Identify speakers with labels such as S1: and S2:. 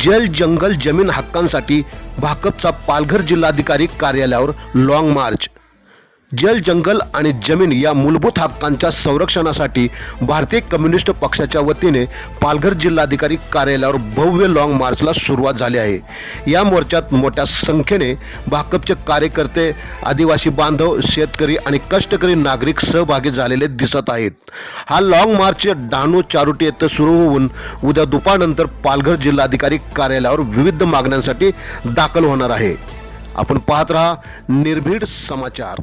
S1: जल जंगल जमीन हक्कांसाठी भाकपचा पालघर जिल्हाधिकारी कार्यालयावर लॉंग मार्च। जल जंगल आणि जमीन या मूलभूत हक्कांच्या संरक्षणासाठी भारतीय कम्युनिस्ट पक्षाच्या वतीने पालघर जिल्हाधिकारी कार्यालयावर भव्य लॉंग मार्चला सुरुवात झाली आहे। या मोर्चात मोठ्या संख्येने भाकपचे कार्यकर्ते, आदिवासी बांधव, शेतकरी आणि कष्टकरी नागरिक सहभागी झालेले दिसत आहेत। हा लॉंग मार्च डहाणू चारोटी येथे सुरू होऊन उद्या दुपारनंतर पालघर जिल्हाधिकारी कार्यालयावर विविध मागण्यांसाठी दाखल होणार आहे। आपण पाहत रहा निर्भीड समाचार।